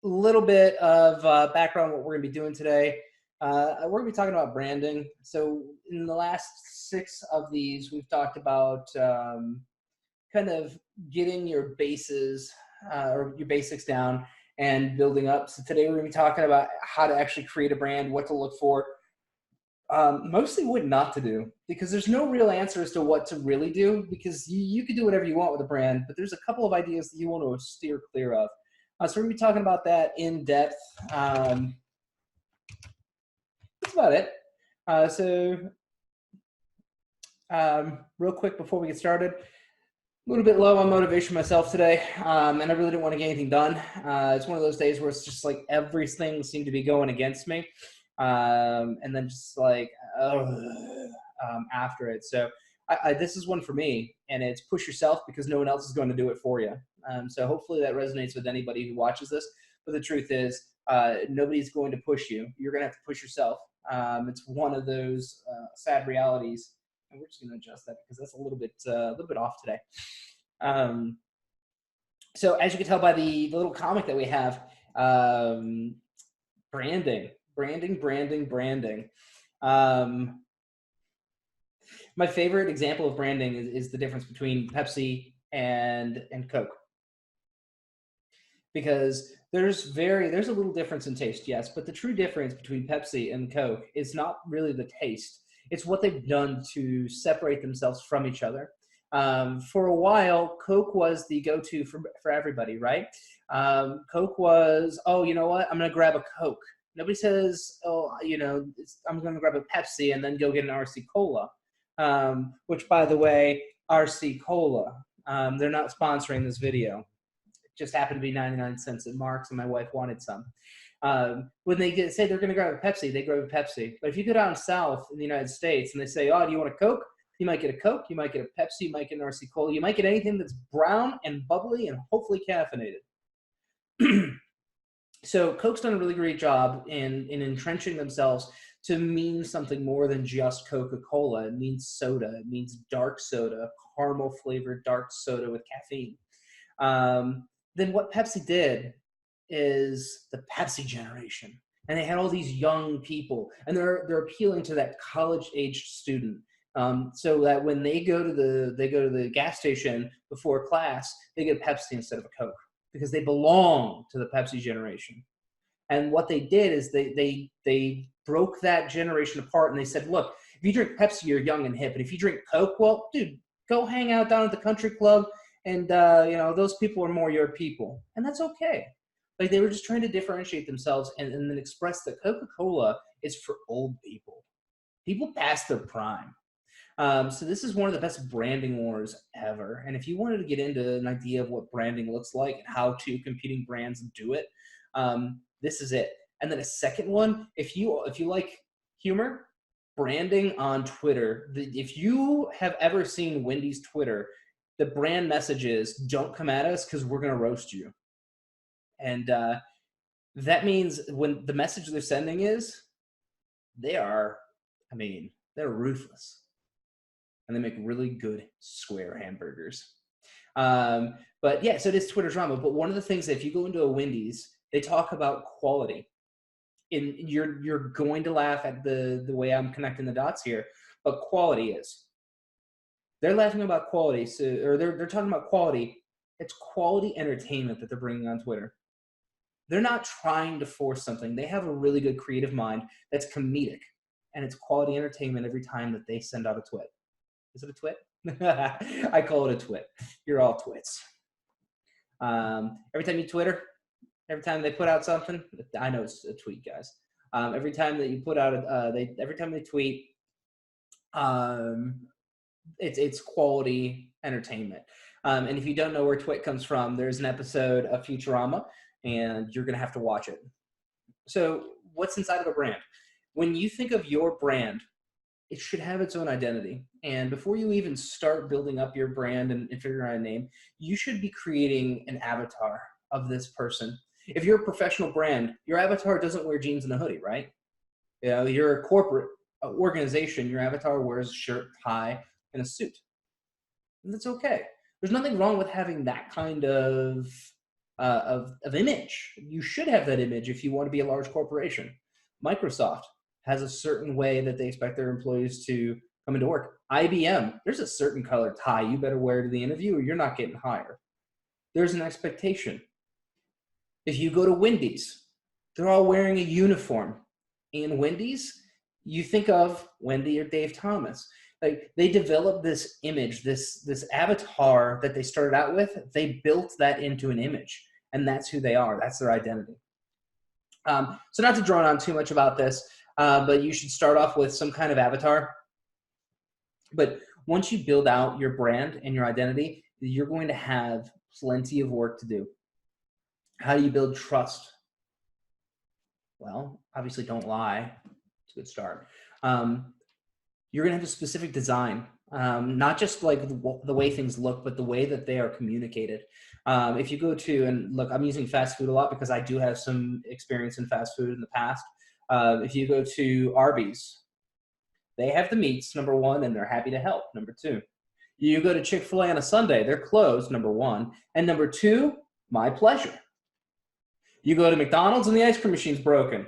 Little bit of background what we're going to be doing today. We're going to be talking about branding. So in the last 6 of these, we've talked about kind of getting your bases or your basics down and building up. So today we're going to be talking about how to actually create a brand, what to look for, mostly what not to do, because there's no real answer as to what to really do, because you can do whatever you want with a brand, but there's a couple of ideas that you want to steer clear of. So we're going to be talking about that in depth. That's about it. Real quick before we get started, a little bit low on motivation myself today, and I really didn't want to get anything done. It's one of those days where it's just like everything seemed to be going against me, and then just like after it. So this is one for me, and it's push yourself because no one else is going to do it for you. So hopefully that resonates with anybody who watches this. But the truth is, nobody's going to push you. You're going to have to push yourself. It's one of those sad realities. And we're just going to adjust that because that's a little bit off today. So as you can tell by the little comic that we have, branding. My favorite example of branding is the difference between Pepsi and Coke. Because there's a little difference in taste, yes, but the true difference between Pepsi and Coke is not really the taste. It's what they've done to separate themselves from each other. For a while, Coke was the go-to for everybody, right? Coke was, oh, you know what? I'm going to grab a Coke. Nobody says, oh, I'm going to grab a Pepsi and then go get an RC Cola, which, by the way, RC Cola, they're not sponsoring this video. Just happened to be 99 cents at Mark's, and my wife wanted some. When they say they're going to grab a Pepsi, they grab a Pepsi. But if you go down south in the United States and they say, oh, do you want a Coke? You might get a Coke, you might get a Pepsi, you might get an RC Cola, you might get anything that's brown and bubbly and hopefully caffeinated. So Coke's done a really great job in entrenching themselves to mean something more than just Coca-Cola. It means soda. It means dark soda, caramel-flavored dark soda with caffeine. Then what Pepsi did is the Pepsi generation, and they had all these young people, and they're appealing to that college-aged student, so that when they go to the gas station before class, they get Pepsi instead of a Coke because they belong to the Pepsi generation. And what they did is they broke that generation apart, and they said, look, if you drink Pepsi, you're young and hip, and if you drink Coke, well, dude, go hang out down at the country club. And, those people are more your people. And that's okay. Like, they were just trying to differentiate themselves and then express that Coca-Cola is for old people. People past their prime. So this is one of the best branding wars ever. And if you wanted to get into an idea of what branding looks like and how two competing brands do it, this is it. And then a second one, if you like humor, branding on Twitter. If you have ever seen Wendy's Twitter, the brand message is, don't come at us because we're going to roast you. And that means when the message they're sending is, they're ruthless. And they make really good square hamburgers. But yeah, so it is Twitter drama. But one of the things that if you go into a Wendy's, they talk about quality. And you're going to laugh at the way I'm connecting the dots here, but quality is. They're laughing about quality, they're talking about quality. It's quality entertainment that they're bringing on Twitter. They're not trying to force something. They have a really good creative mind that's comedic, and it's quality entertainment every time that they send out a twit. Is it a twit? I call it a twit. You're all twits. Every time you Twitter, every time they put out something, I know it's a tweet, guys. Every time that you put out, every time they tweet, it's quality entertainment. And if you don't know where twit comes from, there's an episode of Futurama, and you're going to have to watch it. So what's inside of a brand? When you think of your brand, it should have its own identity. And before you even start building up your brand and figuring out a name, you should be creating an avatar of this person. If you're a professional brand, your avatar doesn't wear jeans and a hoodie, right? You're a corporate organization, your avatar wears a shirt, tie, and a suit. And that's okay. There's nothing wrong with having that kind of of image. You should have that image if you want to be a large corporation. Microsoft has a certain way that they expect their employees to come into work. IBM, there's a certain color tie you better wear to the interview or you're not getting hired. There's an expectation. If you go to Wendy's, they're all wearing a uniform. In Wendy's, you think of Wendy or Dave Thomas. Like, they developed this image, this avatar that they started out with. They built that into an image, and that's who they are. That's their identity. So not to drone on too much about this, but you should start off with some kind of avatar. But once you build out your brand and your identity, you're going to have plenty of work to do. How do you build trust? Well, obviously don't lie. It's a good start. You're going to have a specific design, not just like the way things look, but the way that they are communicated. If you go to, and look, I'm using fast food a lot because I do have some experience in fast food in the past. If you go to Arby's, they have the meats, number one, and they're happy to help, number two. You go to Chick-fil-A on a Sunday, they're closed, number one. And number two, my pleasure. You go to McDonald's and the ice cream machine's broken.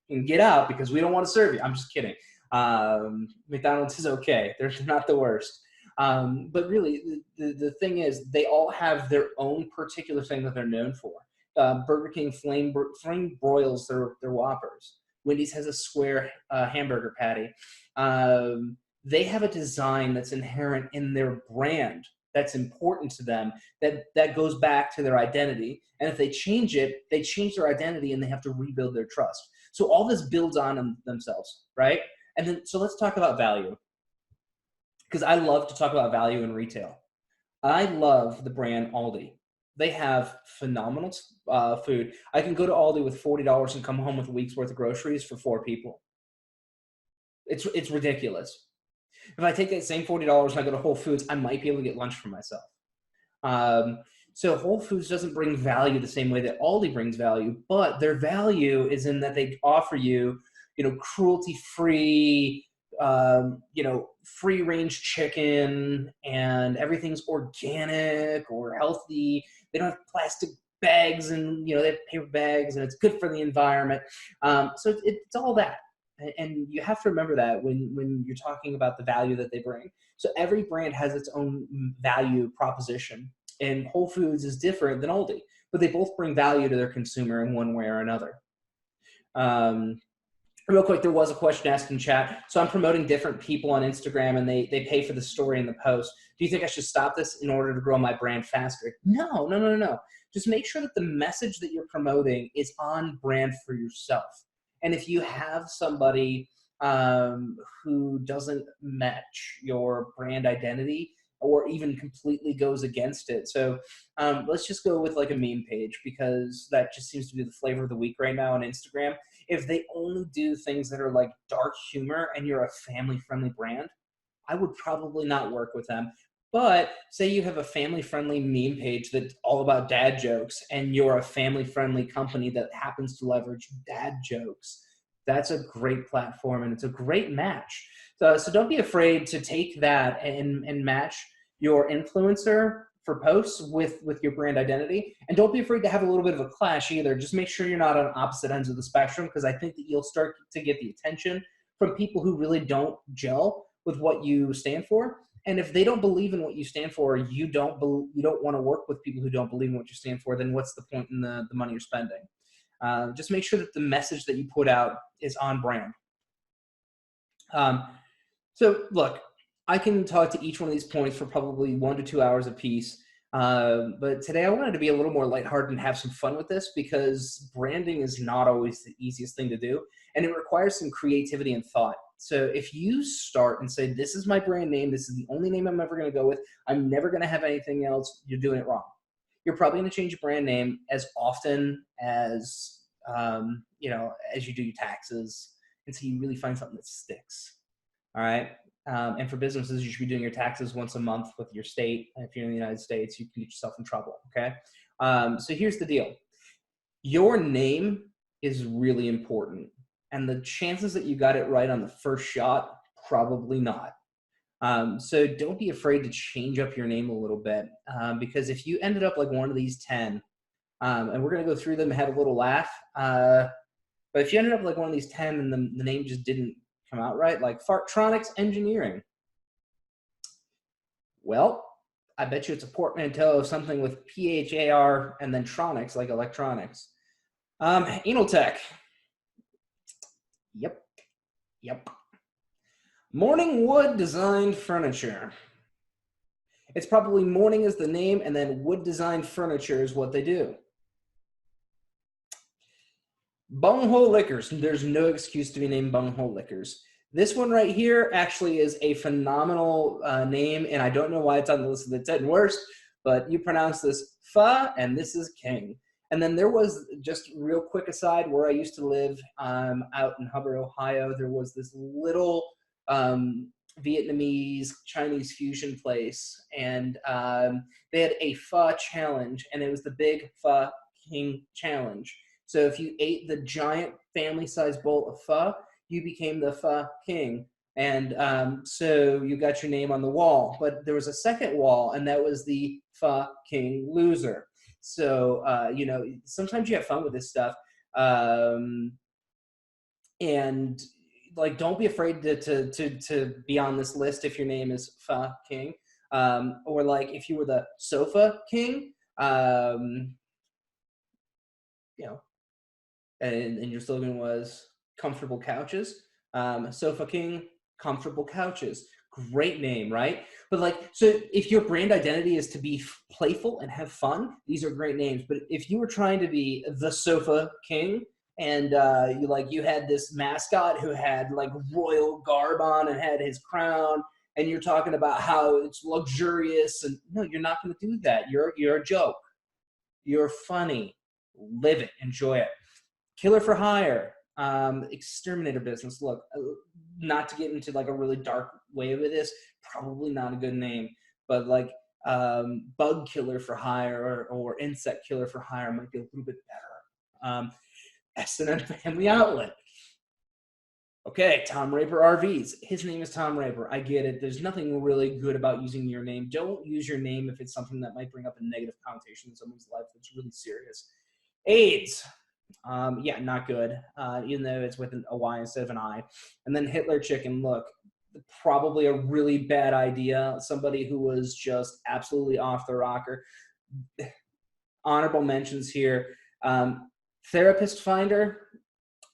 You can get out because we don't want to serve you. I'm just kidding. McDonald's is okay. They're not the worst. But really, the thing is, they all have their own particular thing that they're known for. Burger King flame broils their Whoppers. Wendy's has a square hamburger patty. They have a design that's inherent in their brand that's important to them, that goes back to their identity. And if they change it, they change their identity and they have to rebuild their trust. So all this builds on themselves, right? And then, so let's talk about value. Because I love to talk about value in retail. I love the brand Aldi. They have phenomenal food. I can go to Aldi with $40 and come home with a week's worth of groceries for 4 people. It's ridiculous. If I take that same $40 and I go to Whole Foods, I might be able to get lunch for myself. So Whole Foods doesn't bring value the same way that Aldi brings value, but their value is in that they offer you, cruelty-free, free-range chicken, and everything's organic or healthy. They don't have plastic bags, and they have paper bags, and it's good for the environment. So it's all that. And you have to remember that when you're talking about the value that they bring. So every brand has its own value proposition, and Whole Foods is different than Aldi, but they both bring value to their consumer in one way or another. Real quick, there was a question asked in chat. So I'm promoting different people on Instagram, and they pay for the story in the post. Do you think I should stop this in order to grow my brand faster? No. Just make sure that the message that you're promoting is on brand for yourself. And if you have somebody who doesn't match your brand identity or even completely goes against it. So let's just go with like a meme page, because that just seems to be the flavor of the week right now on Instagram. If they only do things that are like dark humor and you're a family-friendly brand, I would probably not work with them. But say you have a family-friendly meme page that's all about dad jokes, and you're a family-friendly company that happens to leverage dad jokes. That's a great platform, and it's a great match. So don't be afraid to take that and match your influencer for posts with your brand identity. And don't be afraid to have a little bit of a clash either. Just make sure you're not on opposite ends of the spectrum, because I think that you'll start to get the attention from people who really don't gel with what you stand for. And if they don't believe in what you stand for, you don't want to work with people who don't believe in what you stand for, then what's the point in the money you're spending? Just make sure that the message that you put out is on brand. So look, I can talk to each one of these points for probably 1 to 2 hours apiece. But today I wanted to be a little more lighthearted and have some fun with this, because branding is not always the easiest thing to do, and it requires some creativity and thought. So if you start and say, this is my brand name, this is the only name I'm ever going to go with, I'm never going to have anything else, you're doing it wrong. You're probably going to change your brand name as often as, as you do your taxes, until you really find something that sticks. All right. And for businesses, you should be doing your taxes once a month with your state. And if you're in the United States, you can get yourself in trouble. Okay. So here's the deal. Your name is really important. And the chances that you got it right on the first shot, probably not. So don't be afraid to change up your name a little bit. Because if you ended up like one of these 10, And we're going to go through them and have a little laugh. But if you ended up like one of these 10 and the name just didn't come out right, like Fartronics Engineering. Well, I bet you it's a portmanteau of something with PHAR and then tronics, like electronics. Anal Tech. Yep. Morning Wood Designed Furniture. It's probably Morning is the name, and then Wood Designed Furniture is what they do. Bunghole Liquors. There's no excuse to be named Bunghole Liquors. This one right here actually is a phenomenal name, and I don't know why it's on the list of the 10 worst, but you pronounce this Fa, and this is King. And then there was, just real quick aside, where I used to live out in Hubbard, Ohio, there was this little Vietnamese Chinese fusion place, and they had a pho challenge, and it was the Big Pho King Challenge. So if you ate the giant family-sized bowl of pho, you became the Pho King, and so you got your name on the wall. But there was a second wall, and that was the Pho King Loser. So you know, sometimes you have fun with this stuff, and like, don't be afraid to be on this list if your name is Pho King, or like if you were the Sofa King, you know, and your slogan was comfortable couches. Sofa King, comfortable couches. Great name, right? But like, so if your brand identity is to be playful and have fun, these are great names. But if you were trying to be the Sofa King, and you had this mascot who had like royal garb on and had his crown, and you're talking about how it's luxurious, and no, you're not going to do that. You're a joke. You're funny. Live it. Enjoy it. Killer for Hire. Exterminator business. Look, not to get into like a really dark way with this, probably not a good name, but like bug killer for hire or insect killer for hire might be a little bit better. S&N Family Outlet. Okay, Tom Raper RVs. His name is Tom Raper. I get it. There's nothing really good about using your name. Don't use your name if it's something that might bring up a negative connotation in someone's life that's really serious. AIDS. Yeah, not good, even though it's with a Y instead of an I. And then Hitler Chicken. Look, probably a really bad idea. Somebody who was just absolutely off the rocker. Honorable mentions here. Therapist Finder,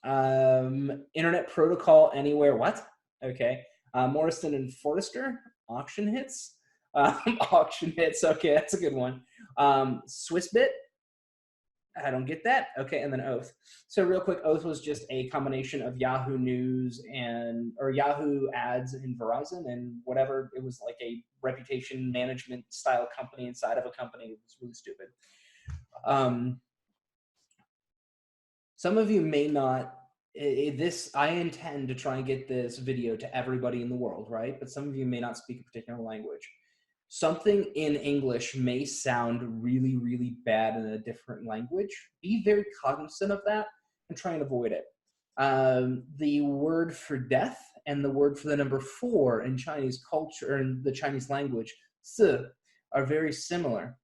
Internet Protocol Anywhere. What? Okay. Morrison and Forrester, Auction Hits. Auction Hits. Okay, that's a good one. Swissbit. I don't get that. Okay, and then Oath. So real quick, Oath was just a combination of Yahoo News or Yahoo Ads and Verizon and whatever. It was like a reputation management style company inside of a company. It was really stupid. Some of you may not. I intend to try and get this video to everybody in the world, right? But some of you may not speak a particular language. Something in English may sound really, really bad in a different language. Be very cognizant of that and try and avoid it. The word for death and the word for the number 4 in Chinese culture, or in the Chinese language, si, are very similar.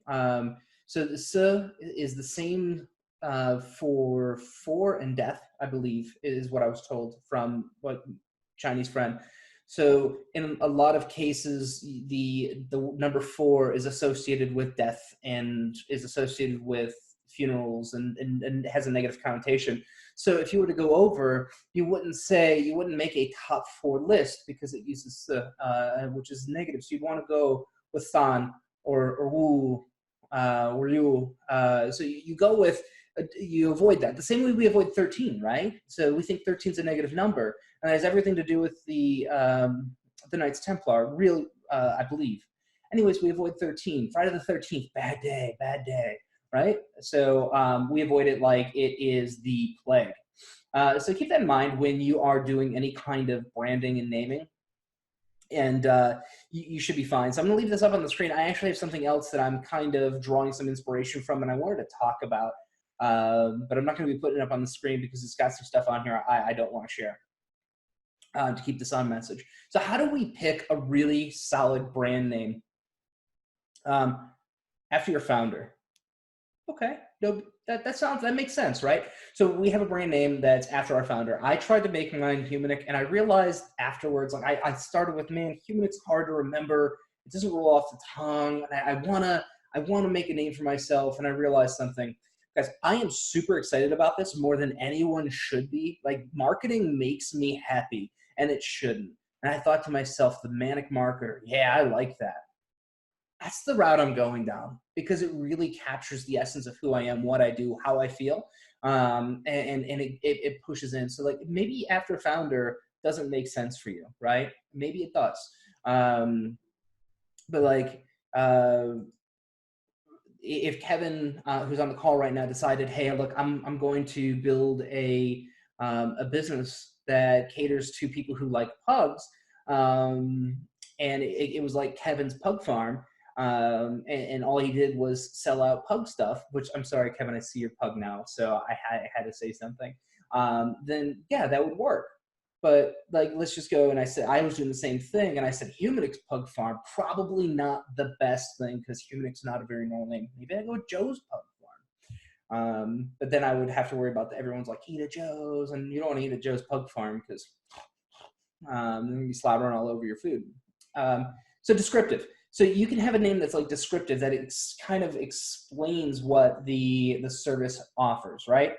So the si is the same for 4 and death, I believe, is what I was told from what Chinese friend. So in a lot of cases, the number 4 is associated with death and is associated with funerals and has a negative connotation. So if you were to go over, you wouldn't make a top 4 list because it uses which is negative. So you'd want to go with san or wu or yu. So you go with, you avoid that. The same way we avoid 13, right? So we think 13 is a negative number, and it has everything to do with the Knights Templar, real, I believe. Anyways, we avoid 13. Friday the 13th, bad day, right? So we avoid it like it is the plague. So keep that in mind when you are doing any kind of branding and naming, and you should be fine. So I'm going to leave this up on the screen. I actually have something else that I'm kind of drawing some inspiration from, and I wanted to talk about. But I'm not going to be putting it up on the screen because it's got some stuff on here I don't want to share to keep this on message. So how do we pick a really solid brand name after your founder? Okay, no, that makes sense, right? So we have a brand name that's after our founder. I tried to make mine Humanic, and I realized afterwards, like I started with, man, Humanic's hard to remember. It doesn't roll off the tongue. And I wanna make a name for myself, and I realized something. Guys, I am super excited about this more than anyone should be. Like, marketing makes me happy, and it shouldn't. And I thought to myself, the manic marketer, yeah, I like that. That's the route I'm going down because it really captures the essence of who I am, what I do, how I feel, and it pushes in. So like maybe after founder doesn't make sense for you, right? Maybe it does, but like if Kevin, who's on the call right now, decided, hey, look, I'm going to build a business that caters to people who like pugs, and it was like Kevin's Pug Farm. And all he did was sell out pug stuff, which I'm sorry, Kevin, I see your pug now, so I had to say something. Then yeah, that would work. But like, let's just go. And I said, I was doing the same thing. And I said, Humanix Pug Farm, probably not the best thing because Humanix not a very normal name. Maybe I go with Joe's Pug Farm. But then I would have to worry about everyone's like, eat at Joe's. And you don't want to eat at Joe's Pug Farm because you'll be slobbering all over your food. So descriptive. So you can have a name that's like descriptive, that it's kind of explains what the service offers, right?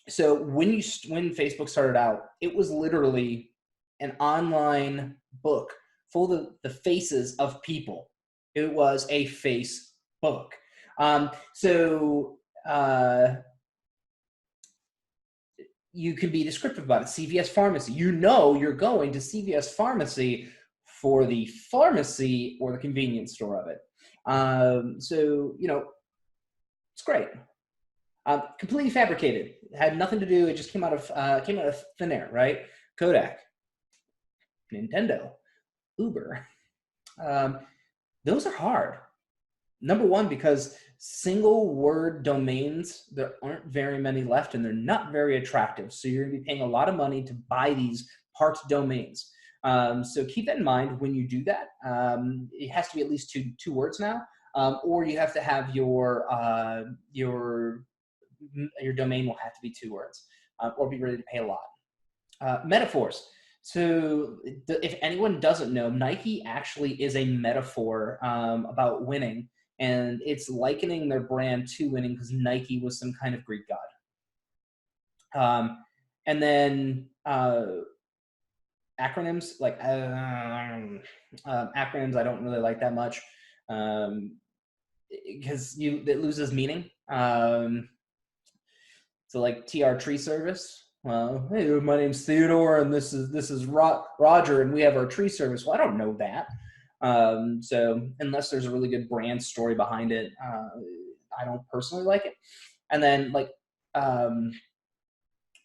So when Facebook started out, it was literally an online book full of the faces of people. It was a face book. So you can be descriptive about it. CVS Pharmacy. You know you're going to CVS Pharmacy for the pharmacy or the convenience store of it. So, you know, it's great. Completely fabricated. It had nothing to do. It just came out of thin air, right? Kodak, Nintendo, Uber. Those are hard. Number one, because single word domains, there aren't very many left and they're not very attractive. So you're going to be paying a lot of money to buy these parked domains. So keep that in mind when you do that. It has to be at least two words now, or you have to have your domain will have to be 2 words, or be ready to pay a lot. Metaphors. So if anyone doesn't know, Nike actually is a metaphor about winning, and it's likening their brand to winning because Nike was some kind of Greek god. And then acronyms, like acronyms, I don't really like that much because it loses meaning. So like TR tree service. Well, hey, my name's Theodore, and this is Roger, and we have our tree service. Well, I don't know that. So unless there's a really good brand story behind it, I don't personally like it. And then like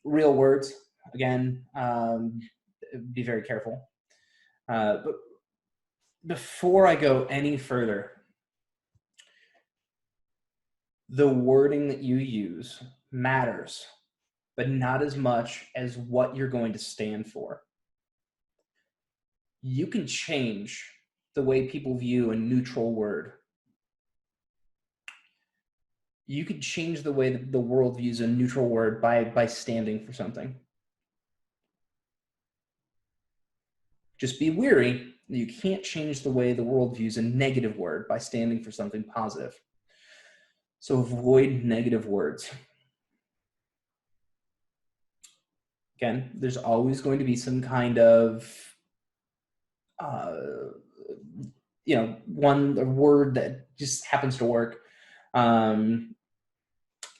real words, again, be very careful. But before I go any further, the wording that you use matters, but not as much as what you're going to stand for. You can change the way people view a neutral word. You could change the way that the world views a neutral word by standing for something. Just be wary that you can't change the way the world views a negative word by standing for something positive. So avoid negative words. Again, there's always going to be some kind of one word that just happens to work.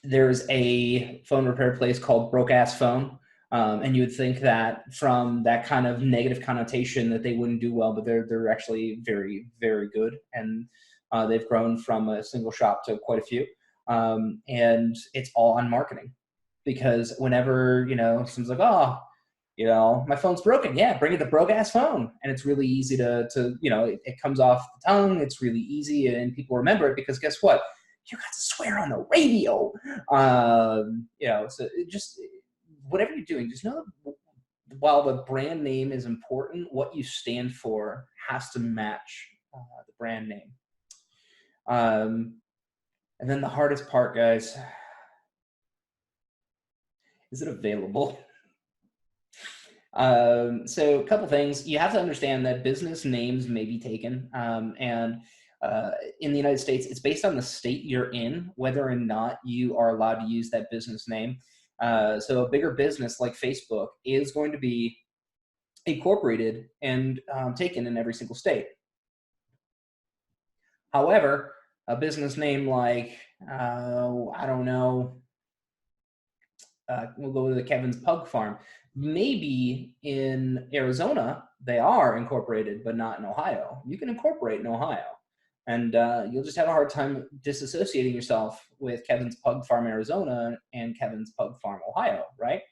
There's a phone repair place called Broke Ass Phone, and you would think that from that kind of negative connotation that they wouldn't do well, but they're actually very, very good, and they've grown from a single shop to quite a few, and it's all on marketing. Because whenever someone's like, oh, my phone's broken. Yeah, bring it the broke ass phone. And it's really easy to it comes off the tongue. It's really easy and people remember it because guess what? You got to swear on the radio. So just whatever you're doing, just know that while the brand name is important, what you stand for has to match the brand name. And then the hardest part, guys, is it available? So a couple things. You have to understand that business names may be taken. And in the United States, it's based on the state you're in, whether or not you are allowed to use that business name. So a bigger business like Facebook is going to be incorporated and taken in every single state. However, a business name like, I don't know, we'll go to the Kevin's Pug Farm. Maybe in Arizona, they are incorporated, but not in Ohio. You can incorporate in Ohio. And you'll just have a hard time disassociating yourself with Kevin's Pug Farm, Arizona, and Kevin's Pug Farm, Ohio, right?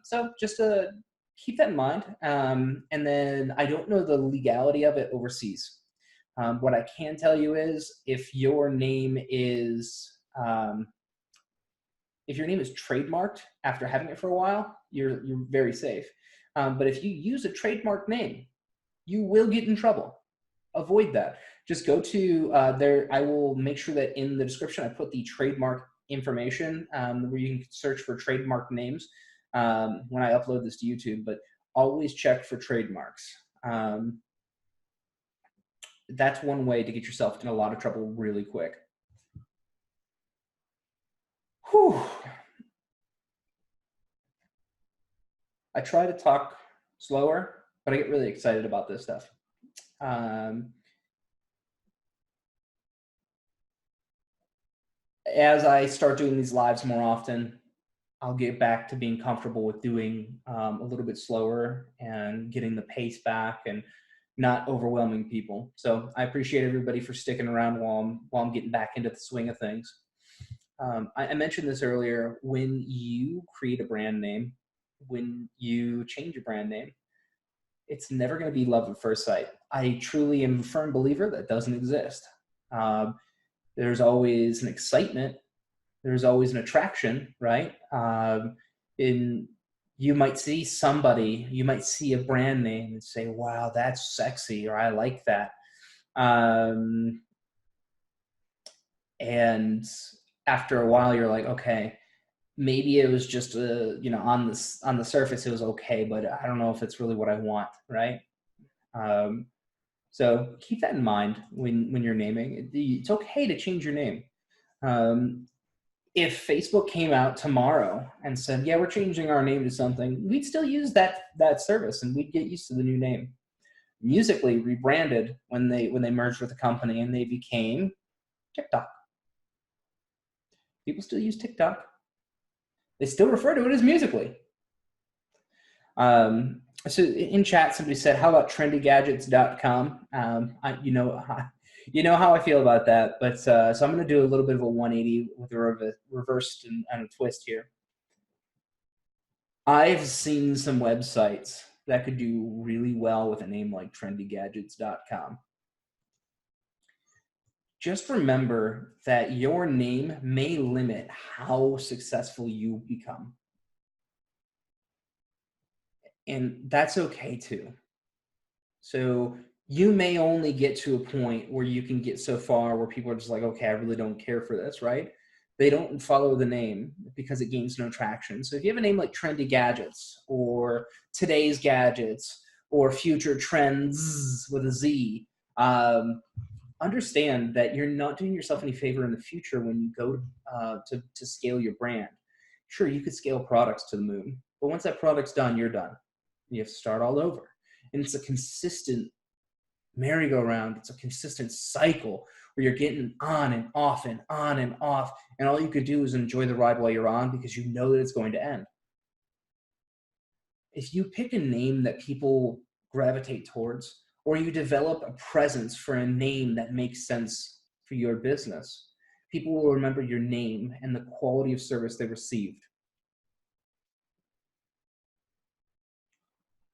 So just to keep that in mind. And then I don't know the legality of it overseas. What I can tell you is if your name is trademarked after having it for a while, you're very safe. But if you use a trademark name, you will get in trouble. Avoid that. Just go to there. I will make sure that in the description I put the trademark information where you can search for trademark names when I upload this to YouTube. But always check for trademarks. That's one way to get yourself in a lot of trouble really quick. Whew. I try to talk slower, but I get really excited about this stuff. As I start doing these lives more often, I'll get back to being comfortable with doing a little bit slower and getting the pace back and not overwhelming people. So I appreciate everybody for sticking around while I'm getting back into the swing of things. I mentioned this earlier. When you create a brand name, when you change your brand name, it's never going to be love at first sight. I truly am a firm believer that doesn't exist. There's always an excitement. There's always an attraction, right? You might see somebody, you might see a brand name and say, wow, that's sexy, or I like that. And after a while, you're like, okay, maybe it was just on the surface it was okay, but I don't know if it's really what I want, right? So keep that in mind when you're naming. It's okay to change your name. If Facebook came out tomorrow and said, yeah, we're changing our name to something, we'd still use that service and we'd get used to the new name. Musically rebranded when they merged with the company and they became TikTok. People still use TikTok. They still refer to it as Musically. So in chat, somebody said, how about trendygadgets.com? You know how I feel about that, but so I'm going to do a little bit of a 180 with a reversed and a twist here. I've seen some websites that could do really well with a name like trendygadgets.com. Just remember that your name may limit how successful you become. And that's okay too. So you may only get to a point where you can get so far where people are just like, okay, I really don't care for this, right? They don't follow the name because it gains no traction. So if you have a name like Trendy Gadgets or Today's Gadgets or Future Trends with a Z, understand that you're not doing yourself any favor in the future when you go to scale your brand. Sure, you could scale products to the moon, but once that product's done, you're done. You have to start all over. And it's a consistent merry-go-round. It's a consistent cycle where you're getting on and off and on and off. And all you could do is enjoy the ride while you're on because you know that it's going to end. If you pick a name that people gravitate towards, or you develop a presence for a name that makes sense for your business, people will remember your name and the quality of service they received.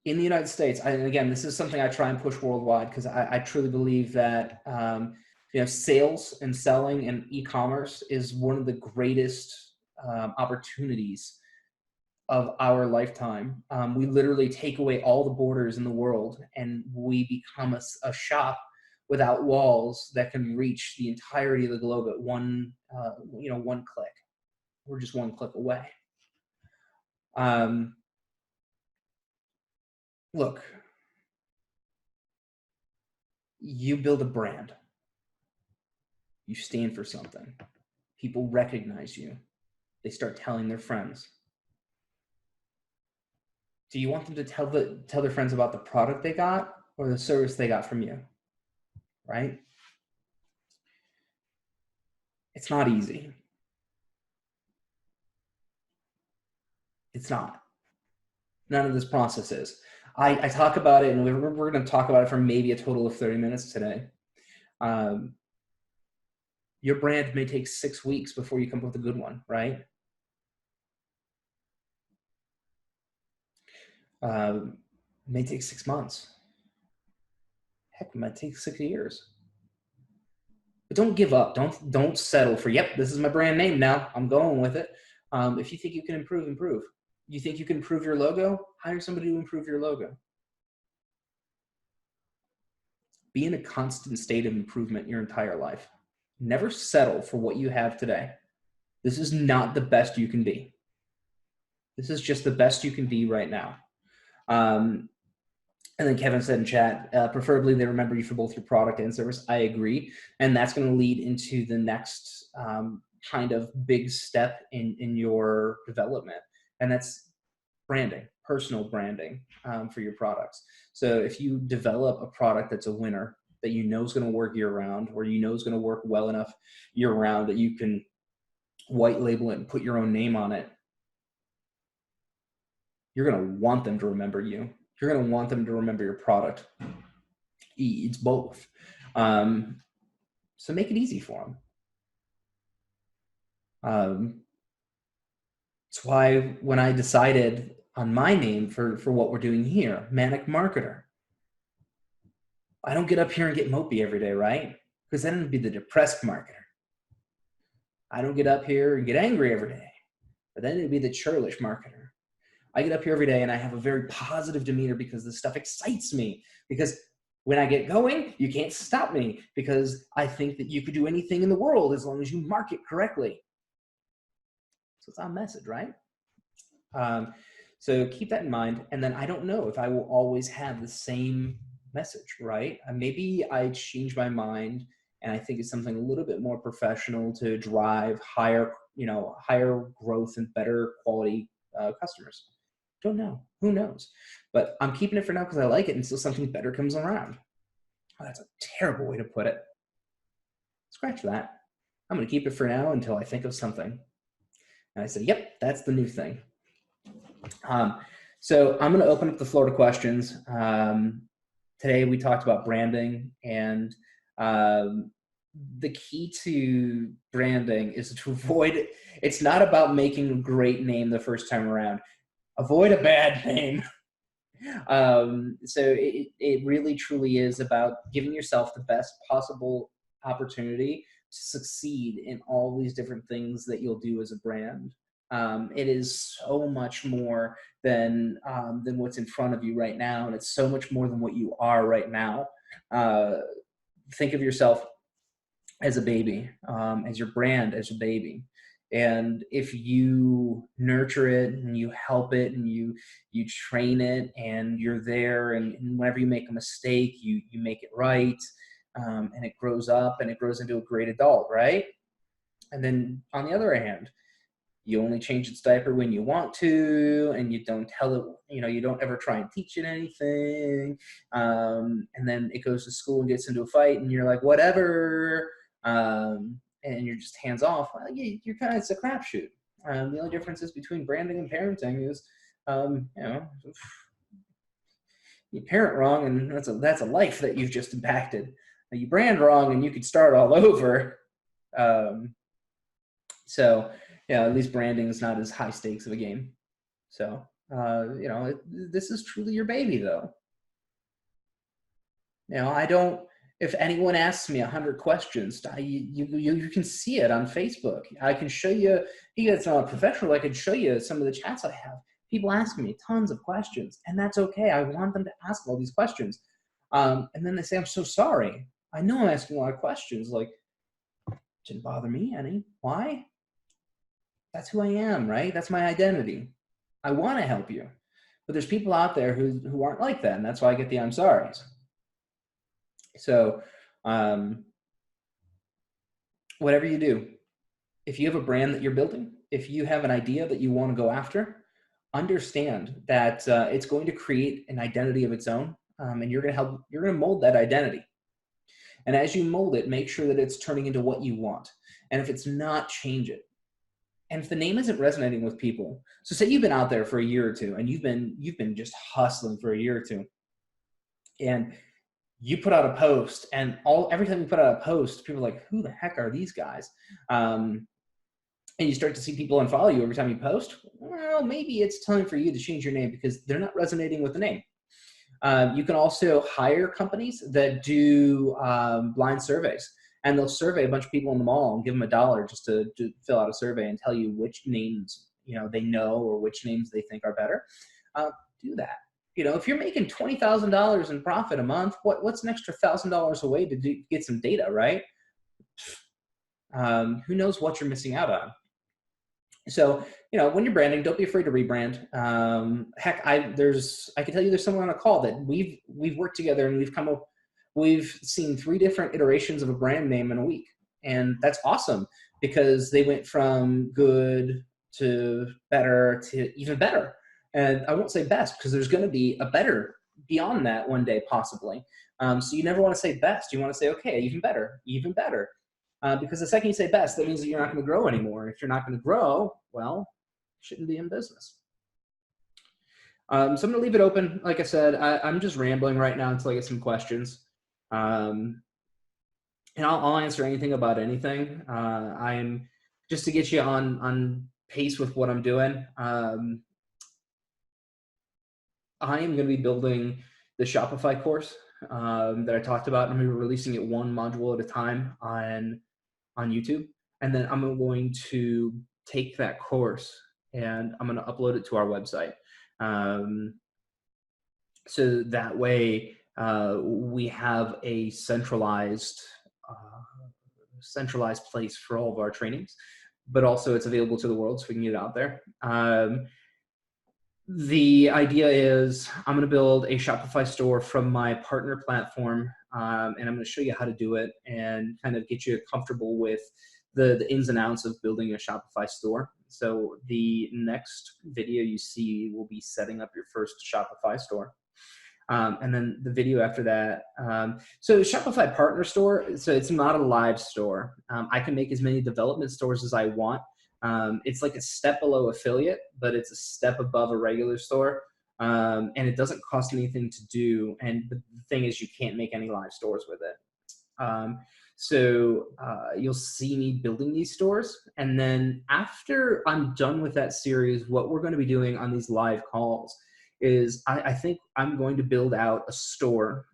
In the United States, and again, this is something I try and push worldwide because I truly believe that sales and selling and e-commerce is one of the greatest opportunities of our lifetime. We literally take away all the borders in the world and we become a shop without walls that can reach the entirety of the globe at one click. We're just one click away. Look, you build a brand. You stand for something. People recognize you. They start telling their friends. Do you want them to tell their friends about the product they got or the service they got from you? Right? It's not easy. It's not. None of this process is. I talk about it, and we're going to talk about it for maybe a total of 30 minutes today. Your brand may take 6 weeks before you come up with a good one, right? May take 6 months. Heck, it might take 6 years. But don't give up. Don't settle for, yep, this is my brand name now, I'm going with it. If you think you can improve. You think you can improve your logo? Hire somebody to improve your logo. Be in a constant state of improvement your entire life. Never settle for what you have today. This is not the best you can be. This is just the best you can be right now. And then Kevin said in chat, preferably they remember you for both your product and service. I agree. And that's going to lead into the next kind of big step in your development. And that's branding, personal branding for your products. So if you develop a product that's a winner, that you know is going to work year round, or you know is going to work well enough year round that you can white label it and put your own name on it, you're going to want them to remember you. You're going to want them to remember your product. It's both. So make it easy for them. That's why when I decided on my name for what we're doing here, Manic Marketer, I don't get up here and get mopey every day, right? Because then it'd be the depressed marketer. I don't get up here and get angry every day, but then it'd be the churlish marketer. I get up here every day and I have a very positive demeanor because this stuff excites me. Because when I get going, you can't stop me, because I think that you could do anything in the world as long as you market correctly. So it's our message, right? So keep that in mind. And then I don't know if I will always have the same message, right? Maybe I change my mind and I think it's something a little bit more professional to drive higher growth and better quality customers. Don't know. Who knows? But I'm keeping it for now because I like it until something better comes around. Oh, that's a terrible way to put it. Scratch that. I'm going to keep it for now until I think of something. And I said, yep, that's the new thing. So I'm going to open up the floor to questions. Today we talked about branding, and the key to branding is to avoid, it's not about making a great name the first time around. Avoid a bad name. So it really truly is about giving yourself the best possible opportunity to succeed in all these different things that you'll do as a brand. It is so much more than what's in front of you right now, and it's so much more than what you are right now. Think of yourself as a baby, as your brand as a baby. And if you nurture it and you help it and you train it and you're there, and whenever you make a mistake, you make it right, and it grows up and it grows into a great adult, right? And then on the other hand, you only change its diaper when you want to, and you don't tell it, you don't ever try and teach it anything. And then it goes to school and gets into a fight and you're like, whatever. And you're just hands off. Well, you're kind of, it's a crapshoot. The only difference is between branding and parenting is, you parent wrong, and that's a life that you've just impacted. Now, you brand wrong, and you could start all over. So, at least branding is not as high stakes of a game. So, this is truly your baby, though. I don't. If anyone asks me 100 questions, you can see it on Facebook. I can show you. It's not professional. I can show you some of the chats I have. People ask me tons of questions, and that's okay. I want them to ask all these questions, and then they say, "I'm so sorry." I know I'm asking a lot of questions. Like, didn't bother me any. Why? That's who I am, right? That's my identity. I want to help you. But there's people out there who aren't like that, and that's why I get the I'm sorries. So, um, whatever you do, if you have a brand that you're building, if you have an idea that you want to go after, understand that it's going to create an identity of its own, and you're going to help. You're going to mold that identity. And as you mold it, make sure that it's turning into what you want. And if it's not, change it. And if the name isn't resonating with people, so say you've been out there for a year or two, and you've been just hustling for a year or two, and you put out a post, and every time you put out a post, people are like, "Who the heck are these guys?" And you start to see people unfollow you every time you post. Well, maybe it's time for you to change your name because they're not resonating with the name. You can also hire companies that do blind surveys, and they'll survey a bunch of people in the mall and give them $1 just to fill out a survey and tell you which names they know or which names they think are better. Do that. If you're making $20,000 in profit a month, what's an extra $1,000 away to get some data, right? Who knows what you're missing out on? So, when you're branding, don't be afraid to rebrand. Heck, I can tell you there's someone on a call that we've worked together and we've seen 3 different iterations of a brand name in a week. And that's awesome because they went from good to better to even better. And I won't say best because there's going to be a better beyond that one day, possibly. So you never want to say best. You want to say, okay, even better, even better. Because the second you say best, that means that you're not going to grow anymore. If you're not going to grow, well, you shouldn't be in business. So I'm going to leave it open. Like I said, I'm just rambling right now until I get some questions. And I'll answer anything about anything. I'm just to get you on pace with what I'm doing. I am going to be building the Shopify course that I talked about. I'm going to be releasing it one module at a time on YouTube. And then I'm going to take that course and I'm going to upload it to our website. So that way we have a centralized place for all of our trainings, but also it's available to the world so we can get it out there. The idea is I'm going to build a Shopify store from my partner platform, and I'm going to show you how to do it and kind of get you comfortable with the ins and outs of building a Shopify store. So the next video you see will be setting up your first Shopify store. And then the video after that. So Shopify partner store, so it's not a live store. I can make as many development stores as I want. It's like a step below affiliate, but it's a step above a regular store. And it doesn't cost anything to do. And the thing is, you can't make any live stores with it. So you'll see me building these stores. And then after I'm done with that series, what we're going to be doing on these live calls is I think I'm going to build out a store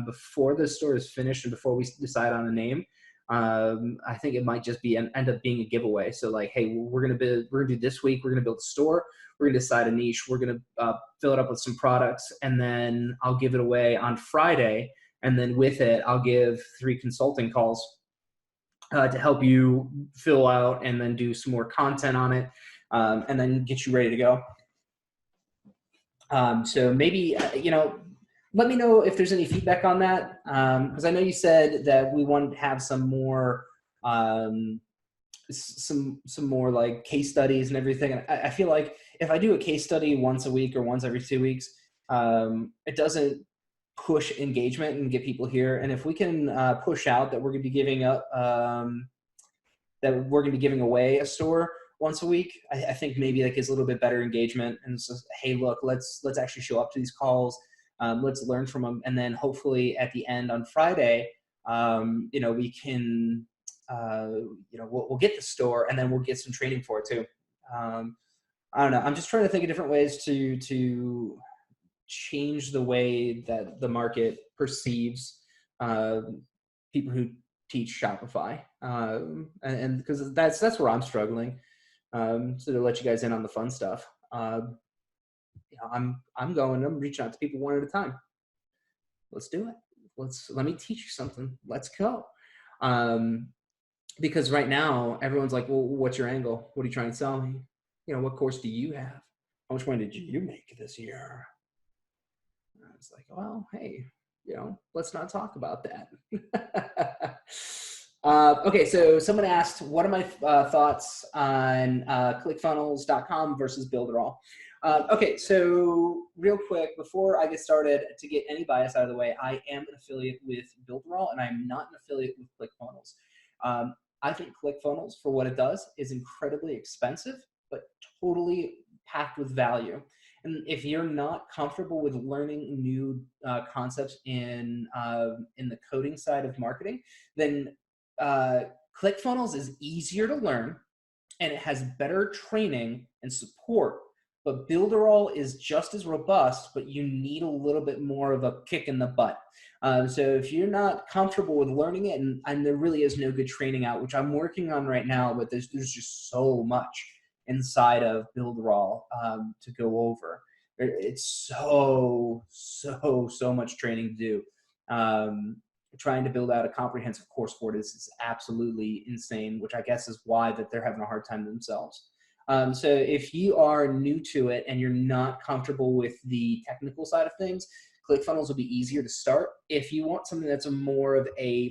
before the store is finished and before we decide on a name. I think it might just be end up being a giveaway. So like, hey, we're gonna do this week. We're gonna build a store. We're gonna decide a niche. We're gonna fill it up with some products, and then I'll give it away on Friday. And then with it, I'll give 3 consulting calls to help you fill out and then do some more content on it, and then get you ready to go. So maybe let me know if there's any feedback on that, because I know you said that we wanted to have some more more like case studies and everything. And I feel like if I do a case study once a week or once every 2 weeks, it doesn't push engagement and get people here. And if we can push out that we're going to be giving up, that we're going to be giving away a store once a week, I think maybe that gives a little bit better engagement. And it's just, hey, look, let's actually show up to these calls. Let's learn from them. And then hopefully at the end on Friday, we can, we'll get the store and then we'll get some training for it too. I don't know. I'm just trying to think of different ways to change the way that the market perceives people who teach Shopify. And because that's where I'm struggling. So to let you guys in on the fun stuff, I'm reaching out to people one at a time. Let's do it. let me teach you something. Let's go. Because right now everyone's like, well, what's your angle? What are you trying to sell me? What course do you have? How much money did you make this year? And it's like, well, hey, let's not talk about that. Okay, so someone asked, what are my thoughts on clickfunnels.com versus Builderall? Okay, so real quick, before I get started, to get any bias out of the way, I am an affiliate with Builderall, and I'm not an affiliate with ClickFunnels. I think ClickFunnels, for what it does, is incredibly expensive, but totally packed with value. And if you're not comfortable with learning new concepts in the coding side of marketing, then ClickFunnels is easier to learn, and it has better training and support. But Builderall is just as robust, but you need a little bit more of a kick in the butt. So if you're not comfortable with learning it, and there really is no good training out, which I'm working on right now, but there's just so much inside of Builderall to go over. It's so much training to do. Trying to build out a comprehensive course for it is absolutely insane, which I guess is why that they're having a hard time themselves. So if you are new to it and you're not comfortable with the technical side of things, ClickFunnels will be easier to start. If you want something that's more of a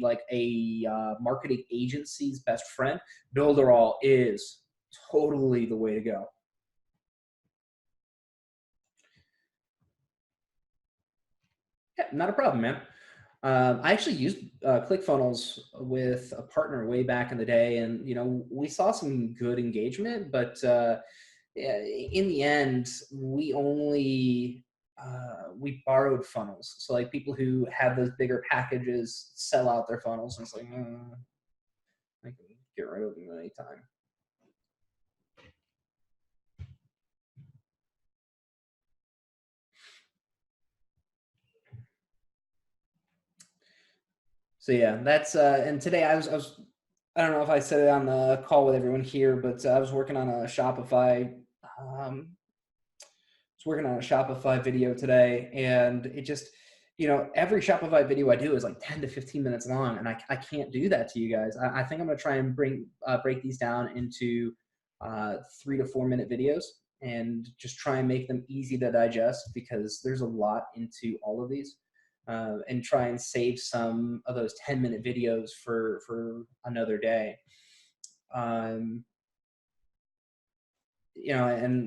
marketing agency's best friend, Builderall is totally the way to go. Yeah, not a problem, man. I actually used ClickFunnels with a partner way back in the day, and we saw some good engagement, but in the end, we only we borrowed funnels. So like people who have those bigger packages sell out their funnels, and it's like I can get rid of them anytime. So yeah, that's and today I was I don't know if I said it on the call with everyone here, but I was working on a Shopify video today, and it just, every Shopify video I do is like 10 to 15 minutes long, and I can't do that to you guys. I think I'm going to try and break these down into 3 to 4 minute videos and just try and make them easy to digest, because there's a lot into all of these, and try and save some of those 10-minute videos for another day. And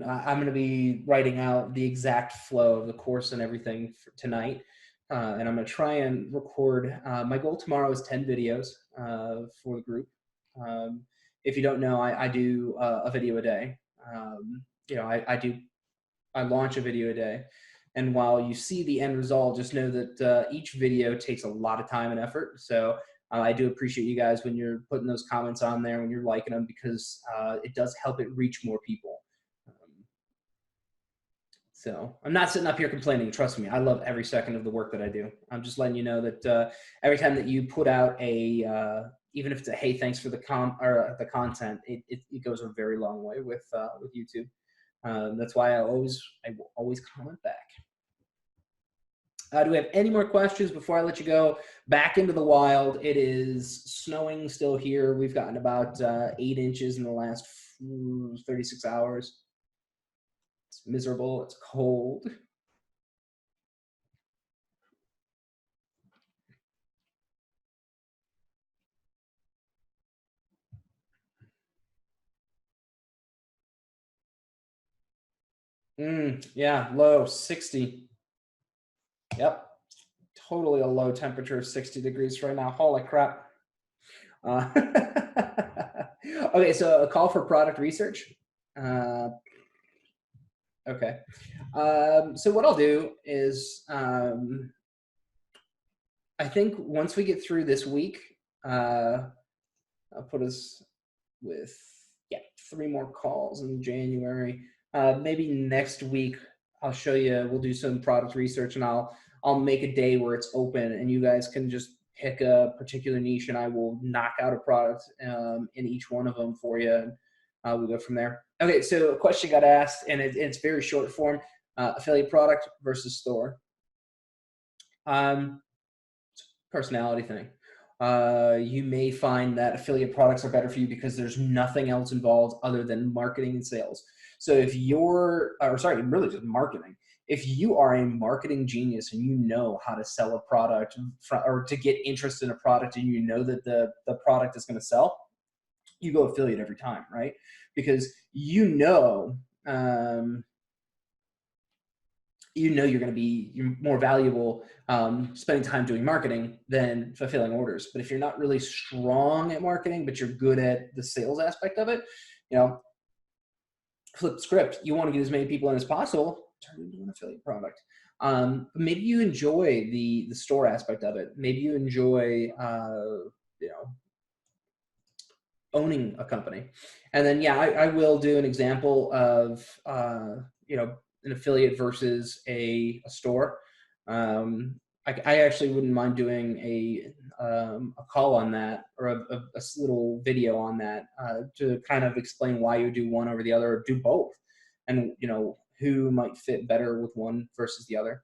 I'm going to be writing out the exact flow of the course and everything for tonight. And I'm going to try and record. My goal tomorrow is 10 videos for the group. If you don't know, I do a video a day. I launch a video a day. And while you see the end result, just know that each video takes a lot of time and effort. So I do appreciate you guys when you're putting those comments on there, when you're liking them, because it does help it reach more people. So I'm not sitting up here complaining. Trust me, I love every second of the work that I do. I'm just letting you know that every time that you put out even if it's a hey, thanks for the content, it goes a very long way with YouTube. That's why I will always comment back. Do we have any more questions before I let you go back into the wild? It is snowing still here. We've gotten about 8 inches in the last 36 hours. It's miserable. It's cold. Yeah, low 60. Yep. Totally a low temperature of 60 degrees right now. Holy crap. Okay, so a call for product research. Okay. So what I'll do is I think once we get through this week, I'll put us with 3 more calls in January. Maybe next week I'll show you. We'll do some product research, and I'll make a day where it's open, and you guys can just pick a particular niche, and I will knock out a product in each one of them for you, and we'll go from there. Okay, so a question got asked, and it's very short form: affiliate product versus store. personality thing. You may find that affiliate products are better for you because there's nothing else involved other than marketing and sales. So if you're, or sorry, really just marketing. If you are a marketing genius and you know how to sell a product or to get interest in a product and you know that the product is going to sell, you go affiliate every time, right? Because you're going to be more valuable spending time doing marketing than fulfilling orders. But if you're not really strong at marketing, but you're good at the sales aspect of it, flip the script. You want to get as many people in as possible, turn it into an affiliate product. Maybe you enjoy the store aspect of it. Maybe you enjoy, owning a company. And then, I will do an example of, an affiliate versus a store. I actually wouldn't mind doing a call on that, or a little video on that, to kind of explain why you do one over the other, or do both, and who might fit better with one versus the other.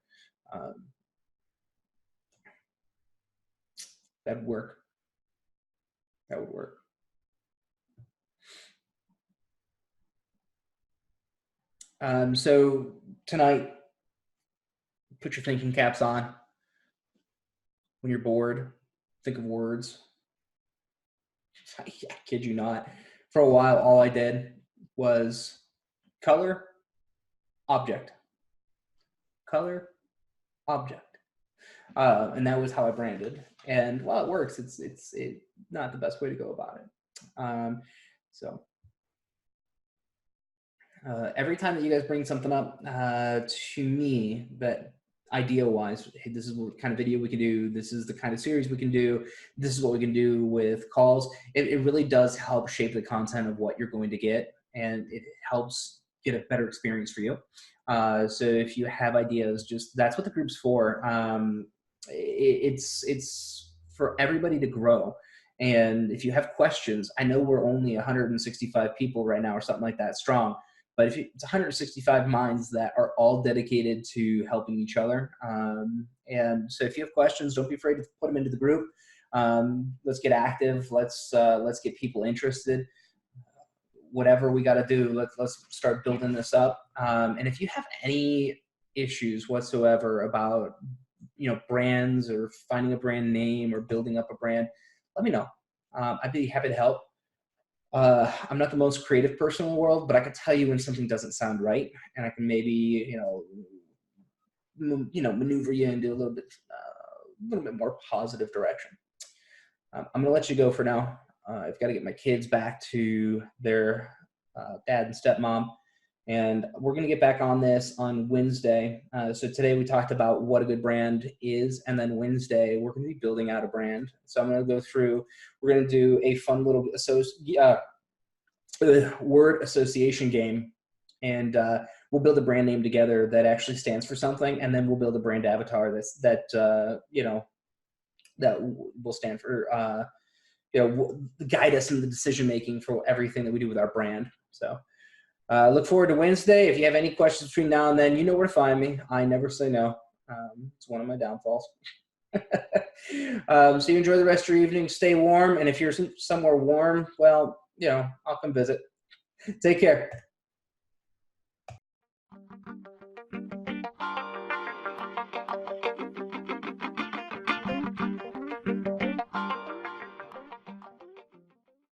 That would work. That would work. So tonight, put your thinking caps on. When you're bored, think of words. I kid you not. For a while, all I did was color, object. Color, object. And that was how I branded. And while it works, it's not the best way to go about it. Every time that you guys bring something up to me that idea-wise, hey, this is what kind of video we can do, this is the kind of series we can do, this is what we can do with calls, it really does help shape the content of what you're going to get, and it helps get a better experience for you. So if you have ideas, that's what the group's for. It's for everybody to grow. And if you have questions, I know we're only 165 people right now or something like that strong, but if it's 165 minds that are all dedicated to helping each other. And so if you have questions, don't be afraid to put them into the group. Let's get active. Let's get people interested. Whatever we got to do, let's start building this up. And if you have any issues whatsoever about brands, or finding a brand name, or building up a brand, let me know. I'd be happy to help. I'm not the most creative person in the world, but I can tell you when something doesn't sound right, and I can maybe maneuver you into a little bit more positive direction. I'm going to let you go for now. I've got to get my kids back to their dad and stepmom, and we're going to get back on this on Wednesday. So today we talked about what a good brand is, and then Wednesday we're going to be building out a brand. So I'm going to go through, we're going to do a fun little word association game, and we'll build a brand name together that actually stands for something, and then we'll build a brand avatar that will stand for guide us in the decision making for everything that we do with our brand. So look forward to Wednesday. If you have any questions between now and then, you know where to find me. I never say no. It's one of my downfalls. So you enjoy the rest of your evening. Stay warm, and if you're somewhere warm, well, I'll come visit. Take care.